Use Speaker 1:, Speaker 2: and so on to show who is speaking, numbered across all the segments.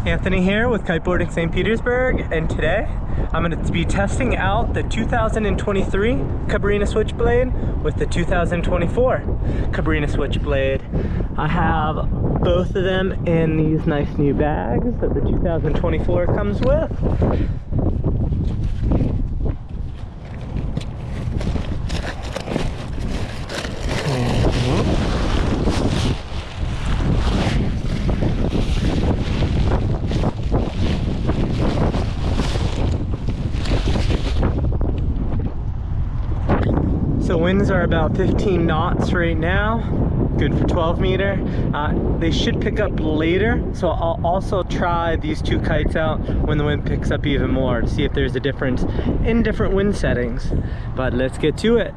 Speaker 1: Anthony here with Kiteboarding St. Petersburg, and today I'm going to be testing out the 2023 Cabrinha Switchblade with the 2024 Cabrinha Switchblade. I have both of them in these nice new bags that the 2024 comes with. So winds are about 15 knots right now, good for 12 meter. They should pick up later, so I'll also try these two kites out when the wind picks up even more to see if there's a difference in different wind settings. But let's get to it.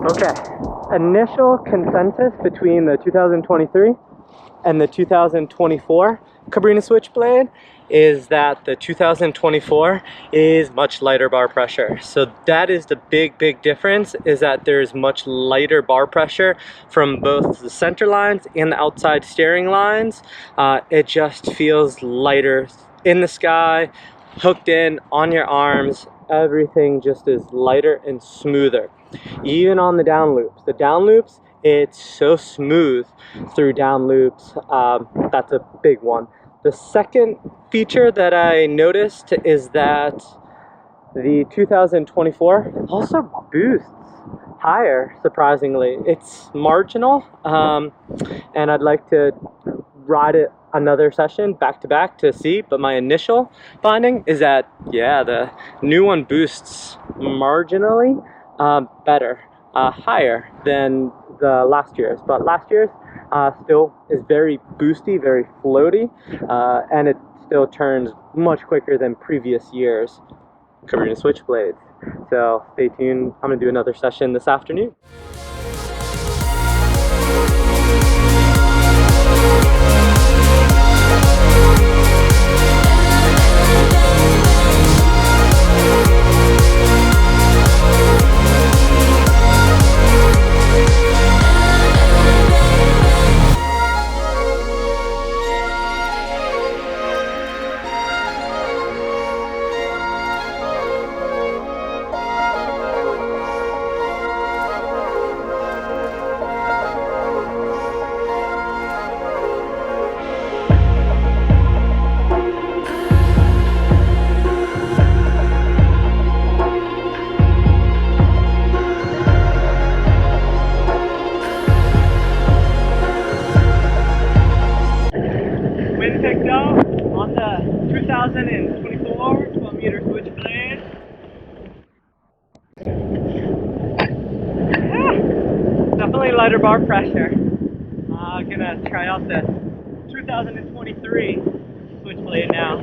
Speaker 1: Okay, initial consensus between the 2023 and the 2024 Cabrinha Switchblade is that the 2024 is much lighter bar pressure. So that is the big difference, is that there's much lighter bar pressure from both the center lines and the outside steering lines. It just feels lighter in the sky, hooked in on your arms. Everything just is lighter and smoother. Even on the down loops. The down loops, it's so smooth through down loops. That's a big one. The second feature that I noticed is that the 2024 also boosts higher, surprisingly. It's marginal, and I'd like to ride it another session back to back to see, but my initial finding is that, yeah, the new one boosts marginally better, higher than the last year's, but last year's still is very boosty, very floaty, and it still turns much quicker than previous years' Cabrinha Switchblades. So stay tuned, I'm going to do another session this afternoon. picked up on the 2024 12-meter Switchblade. Definitely lighter bar pressure. Gonna try out the 2023 Switchblade now.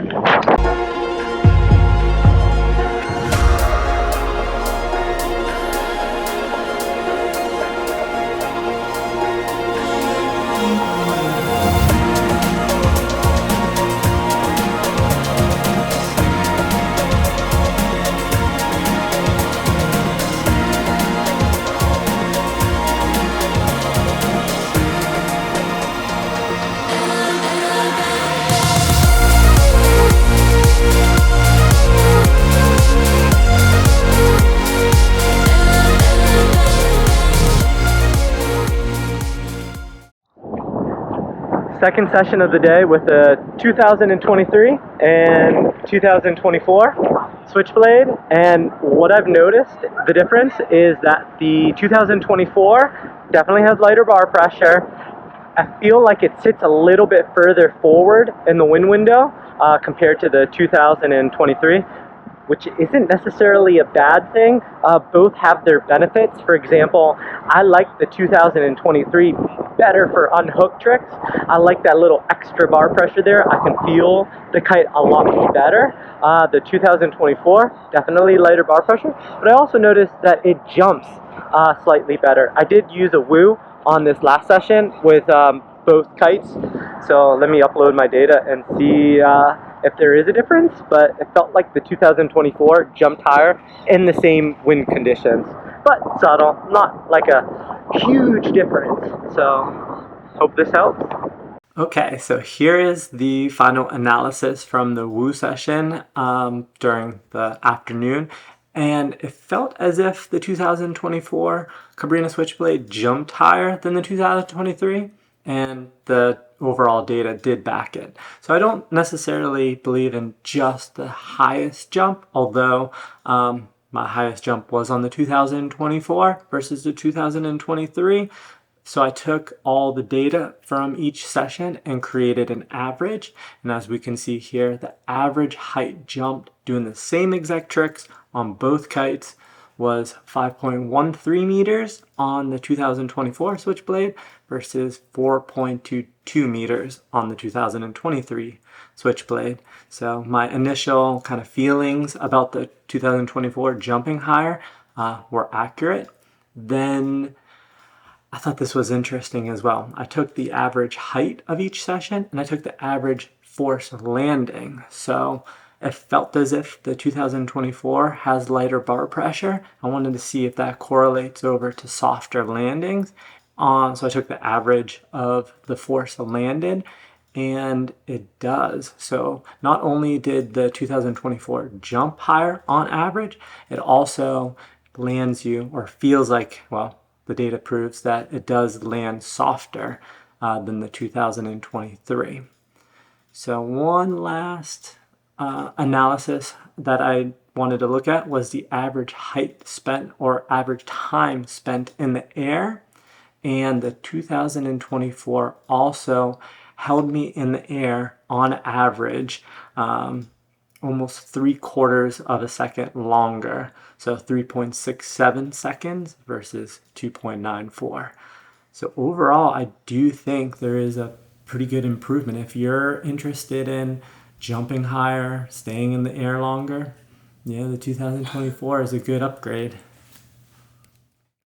Speaker 1: Second session of the day with the 2023 and 2024 Switchblade, and what I've noticed, the difference is that the 2024 definitely has lighter bar pressure. I feel like it sits a little bit further forward in the wind window compared to the 2023, which isn't necessarily a bad thing. Both have their benefits. For example, I like the 2023 better for unhook tricks. I like that little extra bar pressure there. I can feel the kite a lot better. The 2024, definitely lighter bar pressure, but I also noticed that it jumps slightly better. I did use a woo on this last session with both kites, so let me upload my data and see if there is a difference, but it felt like the 2024 jumped higher in the same wind conditions, but subtle, not like a huge difference. So hope this helps. Okay, so here is the final analysis from the woo session during the afternoon, and it felt as if the 2024 Cabrinha Switchblade jumped higher than the 2023, and the overall data did back it. So I don't necessarily believe in just the highest jump, although my highest jump was on the 2024 versus the 2023. So I took all the data from each session and created an average. And as we can see here, the average height jumped doing the same exact tricks on both kites was 5.13 meters on the 2024 Switchblade versus 4.22 meters on the 2023 Switchblade. So my initial kind of feelings about the 2024 jumping higher were accurate. Then I thought this was interesting as well. I took the average height of each session and I took the average force landing. So it felt as if the 2024 has lighter bar pressure. I wanted to see if that correlates over to softer landings. So I took the average of the force landed, and it does. So not only did the 2024 jump higher on average, it also lands you, or feels like, well, the data proves that it does land softer than the 2023. So one last analysis that I wanted to look at was the average height spent, or average time spent in the air. And the 2024 also held me in the air on average almost 3/4 of a second longer. So 3.67 seconds versus 2.94. So overall, I do think there is a pretty good improvement. If you're interested in jumping higher, staying in the air longer, yeah, the 2024 is a good upgrade.